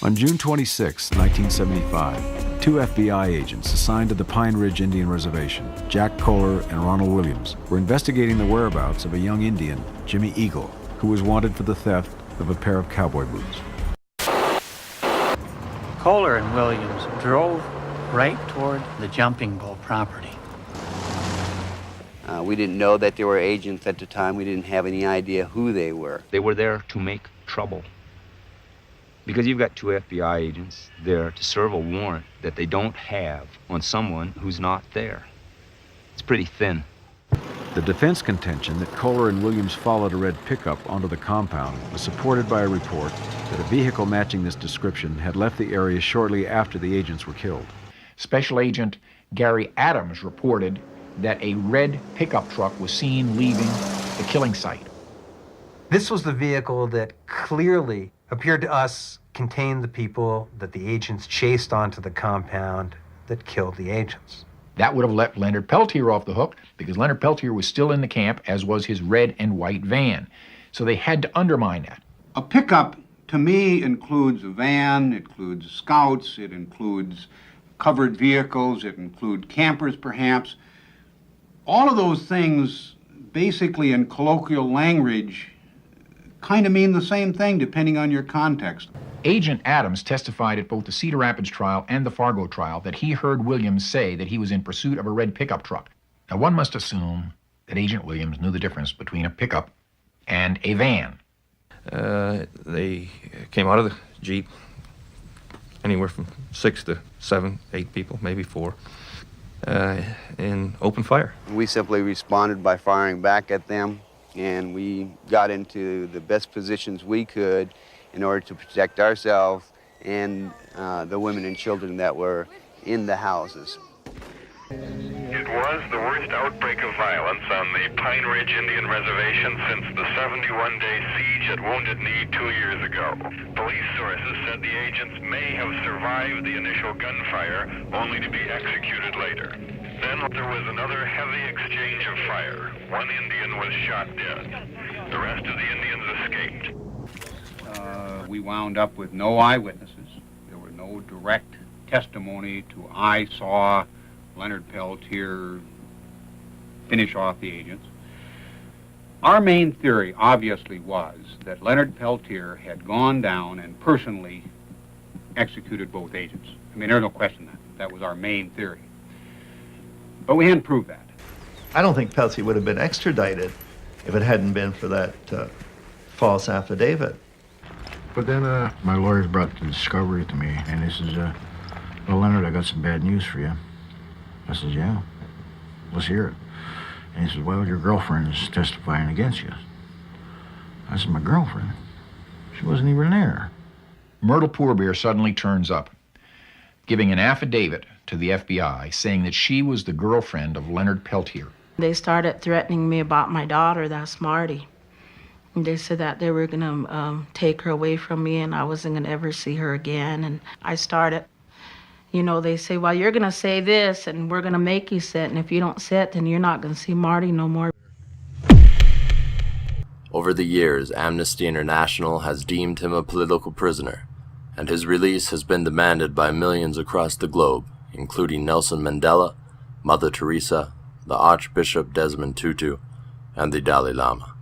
On June 26, 1975, two FBI agents assigned to the Pine Ridge Indian Reservation, Jack Kohler and Ronald Williams, were investigating the whereabouts of a young Indian, Jimmy Eagle, who was wanted for the theft of a pair of cowboy boots. Kohler and Williams drove right toward the Jumping Bull property. We didn't know that they were agents at the time. We didn't have any idea who they were. They were there to make trouble. Because you've got two FBI agents there to serve a warrant that they don't have on someone who's not there. It's pretty thin. The defense contention that Kohler and Williams followed a red pickup onto the compound was supported by a report that a vehicle matching this description had left the area shortly after the agents were killed. Special Agent Gary Adams reported that a red pickup truck was seen leaving the killing site. This was the vehicle that clearly appeared to us contained the people that the agents chased onto the compound that killed the agents. That would have let Leonard Peltier off the hook because Leonard Peltier was still in the camp, as was his red and white van. So they had to undermine that. A pickup, to me, includes a van, it includes scouts, it includes covered vehicles, it includes campers, perhaps. All of those things, basically in colloquial language, kind of mean the same thing depending on your context. Agent Adams testified at both the Cedar Rapids trial and the Fargo trial that he heard Williams say that he was in pursuit of a red pickup truck. Now, one must assume that Agent Williams knew the difference between a pickup and a van. They came out of the Jeep, anywhere from 6 to 7, 8 people, maybe 4, in open fire. We simply responded by firing back at them, and we got into the best positions we could in order to protect ourselves and the women and children that were in the houses. It was the worst outbreak of violence on the Pine Ridge Indian Reservation since the 71-day siege at Wounded Knee 2 years ago. Police sources said the agents may have survived the initial gunfire, only to be executed later. Then there was another heavy exchange of fire. One Indian was shot dead. The rest of the Indians escaped. We wound up with no eyewitnesses. There were no direct testimony to I saw Leonard Peltier finish off the agents. Our main theory obviously was that Leonard Peltier had gone down and personally executed both agents. I mean, there's no question that was our main theory. But we hadn't proved that. I don't think Peltier would have been extradited if it hadn't been for that false affidavit. But then my lawyers brought the discovery to me, and he says, well, Leonard, I got some bad news for you. I says, yeah, let's hear it. And he says, well, your girlfriend is testifying against you. I said, my girlfriend? She wasn't even there. Myrtle Poorbeer suddenly turns up, giving an affidavit to the FBI saying that she was the girlfriend of Leonard Peltier. They started threatening me about my daughter, that's Marty. And they said that they were going to take her away from me and I wasn't going to ever see her again. And I started, they say, well, you're going to say this and we're going to make you sit. And if you don't sit, then you're not going to see Marty no more. Over the years, Amnesty International has deemed him a political prisoner, and his release has been demanded by millions across the globe, including Nelson Mandela, Mother Teresa, the Archbishop Desmond Tutu, and the Dalai Lama.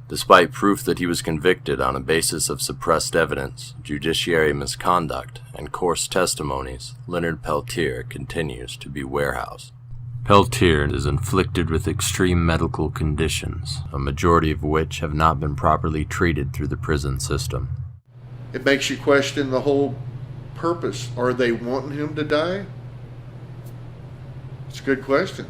Despite proof that he was convicted on a basis of suppressed evidence, judiciary misconduct, and coarse testimonies, Leonard Peltier continues to be warehoused. Peltier is inflicted with extreme medical conditions, a majority of which have not been properly treated through the prison system. It makes you question the whole purpose. Are they wanting him to die? It's a good question.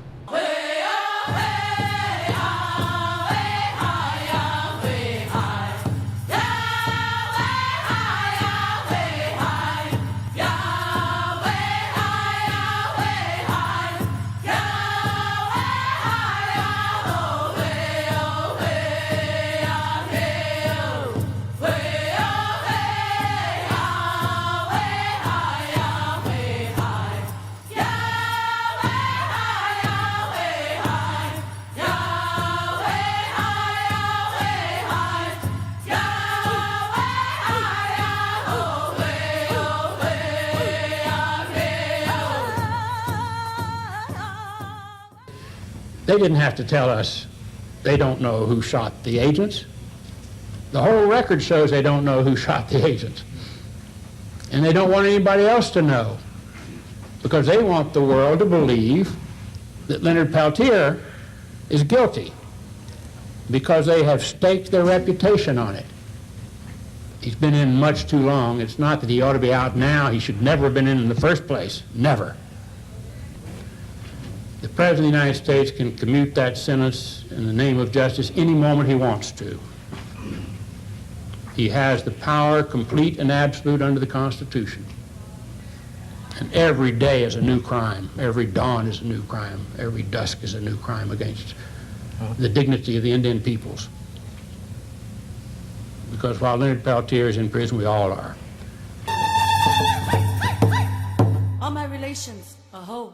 They didn't have to tell us they don't know who shot the agents. The whole record shows they don't know who shot the agents. And they don't want anybody else to know, because they want the world to believe that Leonard Peltier is guilty, because they have staked their reputation on it. He's been in much too long. It's not that he ought to be out now. He should never have been in the first place. Never. The President of the United States can commute that sentence in the name of justice any moment he wants to. He has the power, complete and absolute, under the Constitution. And every day is a new crime. Every dawn is a new crime. Every dusk is a new crime against the dignity of the Indian peoples. Because while Leonard Peltier is in prison, we all are. All my relations, aho.